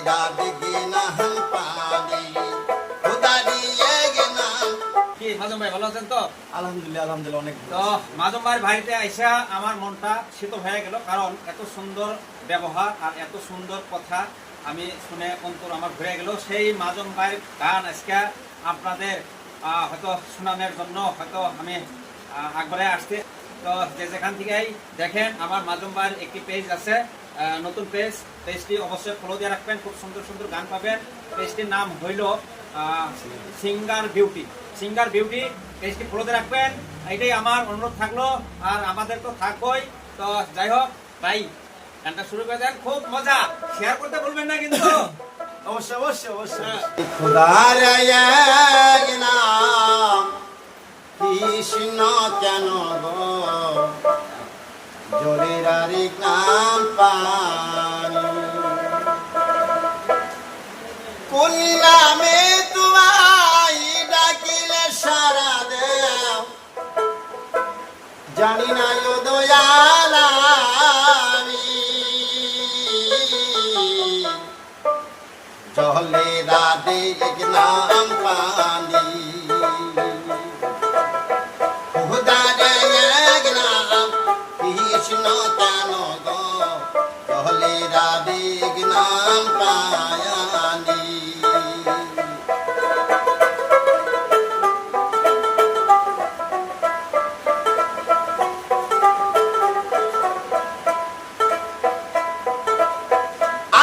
डाल गे ना हम पानी खुदा दिए गे ना কি মাজম ভাই ভালো আছেন তো? আলহামদুলিল্লাহ আলহামদুলিল্লাহ অনেক তো মাজম ভাইয়ের বাড়িতে আইসা আমার মনটা শীতল হয়ে গেল, কারণ এত সুন্দর ব্যবহার আর এত সুন্দর কথা আমি শুনে অন্তর আমার ঘুরে গেল। সেই মাজম ভাইয়ের গান আজকে আপনাদের হয়তো শোনানোর জন্য হয়তো আমি আগবারে আসছি। তো যে যেখান থেকেই দেখেন, আমার মাজম ভাইয়ের একটি পেজ আছে, নতুন পেজটি অবশ্যই ফলো দিয়ে রাখবেন। খুব সুন্দর সুন্দর গান পাবেন। পেজটির নাম হইল সিঙ্গার বিউটি। পেজটি ফলো দিয়ে রাখবেন, এটাই আমার অনুরোধ থাকলো। আর আমাদের তো থাকবোই। তো যাই হোক ভাই, গানটা শুরু করে দেন। খুব মজা, শেয়ার করতে বলবেন না কিন্তু। অবশ্যই অবশ্যই অবশ্যই खुदार एक नाम কৃষ্ণ কেন গো জলের আরেক নাম পানি কোন নামে তোমায় ডাকিলে সারা দেও জানি না ও দয়াল আমি চলে রাধে এক নাম পানি খুদার এক নাম কৃষ্ণ কেন গো চলে রাধে এক নাম পায়ানি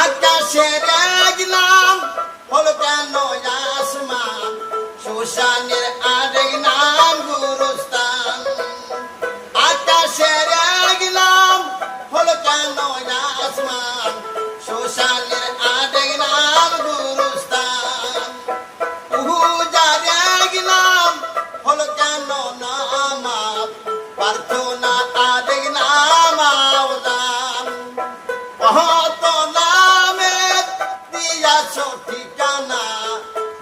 আকাশের এক নাম হলো কেন আসমান শ্মশানের আরেক নাম গুরুস্থান আকাশের এক নাম হলো কেন আসমান শ্মশানের আরেক নাম গুরুস্থান পূজার এক নাম হলো কেন নামাজ প্রার্থনা আরেক নাম আওদান কত নামের দিয়াছো ঠিকানা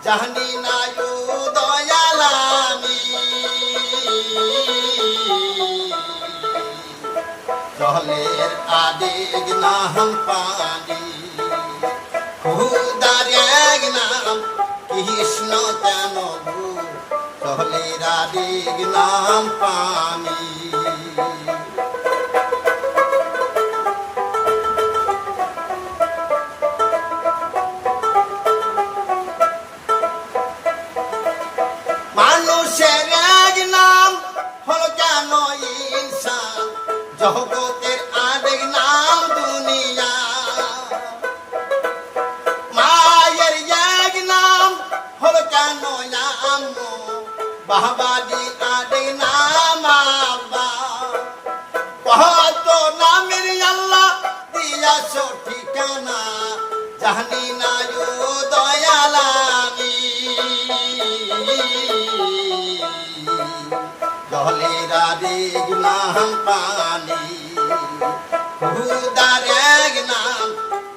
জানি না ও দয়াল আমি জলের আরেক নাম পানি খুদার এক নাম কৃষ্ণ কেন গো জলের আরেক নাম পানি মানুষের এক নাম হলো কেন ইনসান জগতের আরেক নাম দুনিয়া মায়ের এক নাম হলো কেন আম্মু বাবাজি আরেক নাম আব্বা কত নামের আল্লাহ দিয়াছো ঠিকানা জানি না ও দয়াল আমি জলের আরেক নাম পানি খুদার এক নাম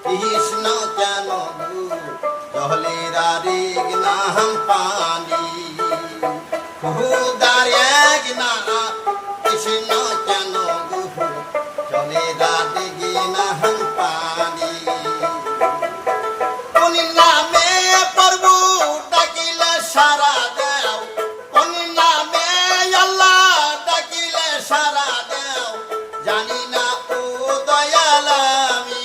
কৃষ্ণ কেন গো জলের আরেক নাম পানি খুদার এক নাম কৃষ্ণ কেন গো জলের আরেক নাম পানি কোন নামে প্রভু ডাকিলে সারা দেও কোন নামে আল্লাহ ডাকিলে সারা দেও জানি না ও দয়াল আমি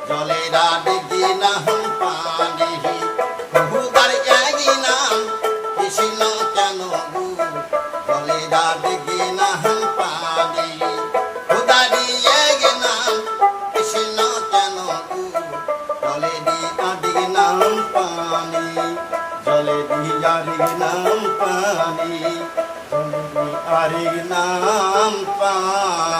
জলের আরেক নাম পানি খুদার এক নাম কৃষ্ণ কেন গো জলের আরেক নাম পানি খুদার এক নাম কৃষ্ণ কেন গো জলের আরেক নাম পানি জলের আরেক নাম পানি জলের আরেক নাম পানি